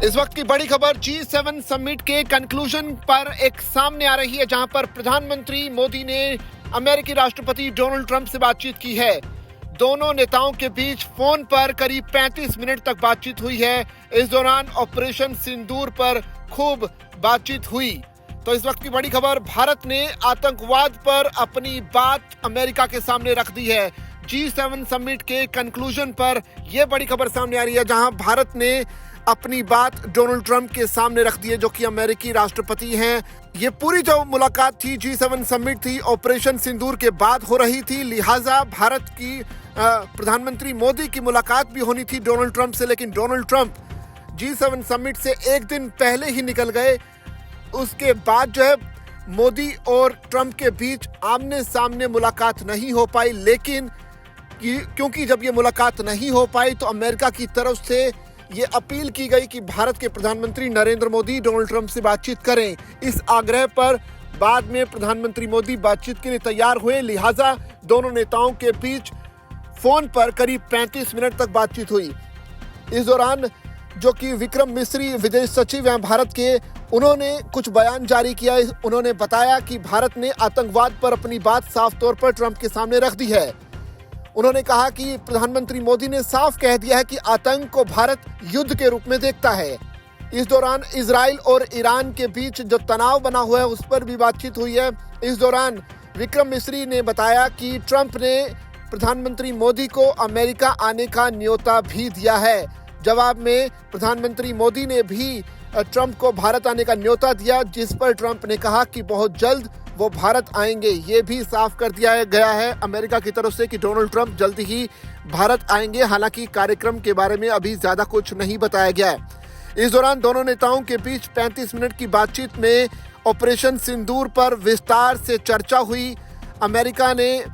इस वक्त की बड़ी खबर G7 समिट के कंक्लूजन पर एक सामने आ रही है, जहां पर प्रधानमंत्री मोदी ने अमेरिकी राष्ट्रपति डोनाल्ड ट्रंप से बातचीत की है। दोनों नेताओं के बीच फोन पर करीब 35 मिनट तक बातचीत हुई है। इस दौरान ऑपरेशन सिंदूर पर खूब बातचीत हुई। तो इस वक्त की बड़ी खबर, भारत ने आतंकवाद पर अपनी बात अमेरिका के सामने रख दी है। G7 समिट के कंक्लूजन पर यह बड़ी खबर सामने आ रही है, जहां भारत ने अपनी बात डोनाल्ड ट्रंप के सामने रख दी है, जो कि अमेरिकी राष्ट्रपति हैं। ये पूरी जो मुलाकात थी, G7 समिट थी, ऑपरेशन सिंदूर के बाद हो रही थी। लिहाजा भारत की प्रधानमंत्री मोदी की मुलाकात भी होनी थी डोनाल्ड ट्रंप से, लेकिन डोनाल्ड ट्रंप G7 समिट से एक दिन पहले ही निकल गए। उसके बाद जो है मोदी और ट्रंप के बीच आमने सामने मुलाकात नहीं हो पाई। लेकिन क्योंकि जब ये मुलाकात नहीं हो पाई तो अमेरिका की तरफ से ये अपील की गई कि भारत के प्रधानमंत्री नरेंद्र मोदी डोनाल्ड ट्रंप से बातचीत करें। इस आग्रह पर बाद में प्रधानमंत्री मोदी बातचीत के लिए तैयार हुए। लिहाजा दोनों नेताओं के बीच फोन पर करीब 35 मिनट तक बातचीत हुई। इस दौरान जो कि विक्रम मिस्री विदेश सचिव हैं भारत के, उन्होंने कुछ बयान जारी किया। उन्होंने बताया कि भारत ने आतंकवाद पर अपनी बात साफ तौर पर ट्रंप के सामने रख दी है। उन्होंने कहा कि प्रधानमंत्री मोदी ने साफ कह दिया है कि आतंक को भारत युद्ध के रूप में देखता है। इस दौरान इजराइल और ईरान के बीच जो तनाव बना हुआ है उस पर भी बातचीत हुई है। इस दौरान विक्रम मिस्री ने बताया कि ट्रंप ने प्रधानमंत्री मोदी को अमेरिका आने का न्योता भी दिया है। जवाब में प्रधानमंत्री मोदी ने भी ट्रंप को भारत आने का न्योता दिया, जिस पर ट्रंप ने कहा कि बहुत जल्द वो भारत आएंगे। ये भी साफ कर दिया गया है अमेरिका की तरफ से कि डोनाल्ड ट्रंप जल्द ही भारत आएंगे। हालांकि कार्यक्रम के बारे में अभी ज्यादा कुछ नहीं बताया गया है। इस दौरान दोनों नेताओं के बीच 35 मिनट की बातचीत में ऑपरेशन सिंदूर पर विस्तार से चर्चा हुई। अमेरिका ने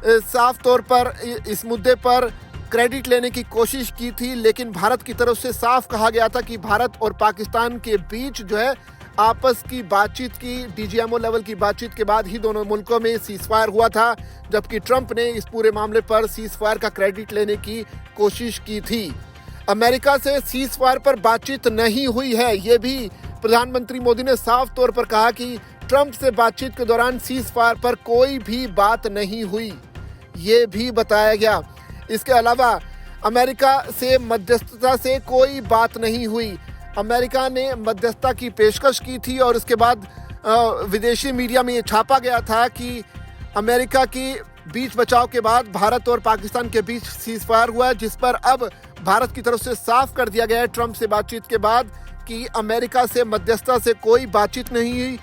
साफ तौर पर इस मुद्दे पर क्रेडिट लेने की कोशिश की थी, लेकिन भारत की तरफ से साफ कहा गया था कि भारत और पाकिस्तान के बीच जो है आपस की बातचीत की, DGMO लेवल की बातचीत के बाद ही दोनों मुल्कों में सीजफायर हुआ था, जबकि ट्रंप ने इस पूरे मामले पर सीजफायर का क्रेडिट लेने की कोशिश की थी। अमेरिका से सीजफायर पर बातचीत नहीं हुई है, ये भी प्रधानमंत्री मोदी ने साफ तौर पर कहा कि ट्रंप से बातचीत के दौरान सीजफायर पर कोई भी बात नहीं हुई, ये भी बताया गया। इसके अलावा अमेरिका से मध्यस्थता से कोई बात नहीं हुई। अमेरिका ने मध्यस्थता की पेशकश की थी और उसके बाद विदेशी मीडिया में ये छापा गया था कि अमेरिका की बीच बचाव के बाद भारत और पाकिस्तान के बीच सीजफायर हुआ है, जिस पर अब भारत की तरफ से साफ कर दिया गया है ट्रंप से बातचीत के बाद कि अमेरिका से मध्यस्थता से कोई बातचीत नहीं हुई।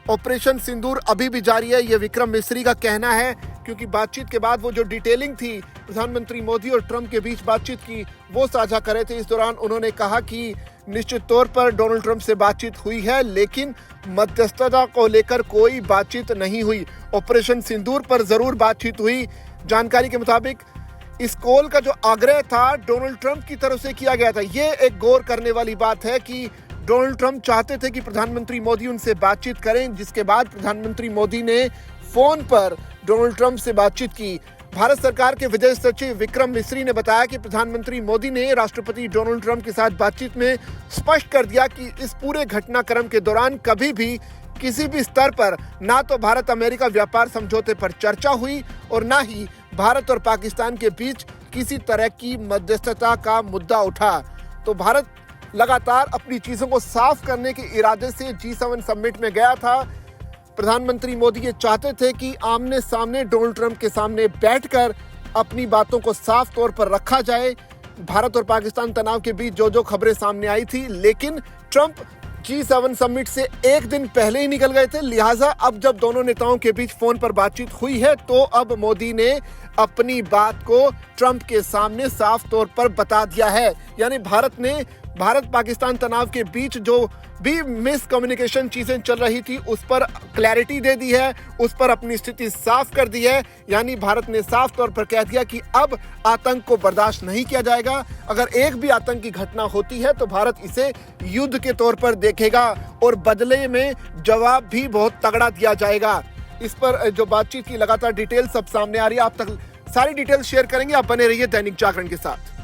ऑपरेशन सिंदूर अभी भी जारी है, ये विक्रम मिस्री का कहना है, क्योंकि बातचीत के बाद वो जो डिटेलिंग थी प्रधानमंत्री मोदी और ट्रंप के बीच बातचीत की, वो साझा करे थे। इस दौरान उन्होंने कहा कि निश्चित तौर पर डोनाल्ड ट्रंप से बातचीत हुई है, लेकिन मध्यस्थता को लेकर कोई बातचीत नहीं हुई। ऑपरेशन सिंदूर पर जरूर बातचीत हुई। जानकारी के मुताबिक इस कॉल का जो आग्रह था डोनाल्ड ट्रंप की तरफ से किया गया था। ये एक गौर करने वाली बात है कि डोनाल्ड ट्रंप चाहते थे कि प्रधानमंत्री मोदी उनसे बातचीत करें, जिसके बाद प्रधानमंत्री मोदी ने फोन पर डोनाल्ड ट्रंप से बातचीत की। भारत सरकार के विदेश सचिव विक्रम मिस्री ने बताया कि प्रधानमंत्री मोदी ने राष्ट्रपति डोनाल्ड ट्रंप के साथ बातचीत में स्पष्ट कर दिया कि इस पूरे घटनाक्रम के दौरान कभी भी किसी भी स्तर पर ना तो भारत अमेरिका व्यापार समझौते पर चर्चा हुई और ना ही भारत और पाकिस्तान के बीच किसी तरह की मध्यस्थता का मुद्दा उठा। तो भारत लगातार अपनी चीजों को साफ करने के इरादे से G7 समिट में गया था। प्रधानमंत्री मोदी ये चाहते थे कि आमने सामने डोनाल्ड ट्रंप के सामने बैठकर अपनी बातों को साफ तौर पर रखा जाए। भारत और पाकिस्तान तनाव के बीच जो खबरें सामने आई थी, लेकिन ट्रंप G7 समिट से एक दिन पहले ही निकल गए थे। लिहाजा अब जब दोनों नेताओं के बीच फोन पर बातचीत हुई है, तो अब मोदी ने अपनी बात को ट्रंप के सामने साफ तौर पर बता दिया है। यानी भारत पाकिस्तान तनाव के बीच जो भी मिसकम्युनिकेशन चीजें चल रही थी उस पर क्लैरिटी दे दी है, उस पर अपनी स्थिति साफ कर दी है। यानी भारत ने साफ तौर पर कह दिया कि अब आतंक को बर्दाश्त नहीं किया जाएगा। अगर एक भी आतंक की घटना होती है तो भारत इसे युद्ध के तौर पर देखेगा और बदले में जवाब भी बहुत तगड़ा दिया जाएगा। इस पर जो बातचीत की लगातार डिटेल सब सामने आ रही है, आप तक सारी डिटेल शेयर करेंगे। आप बने रहिए दैनिक जागरण के साथ।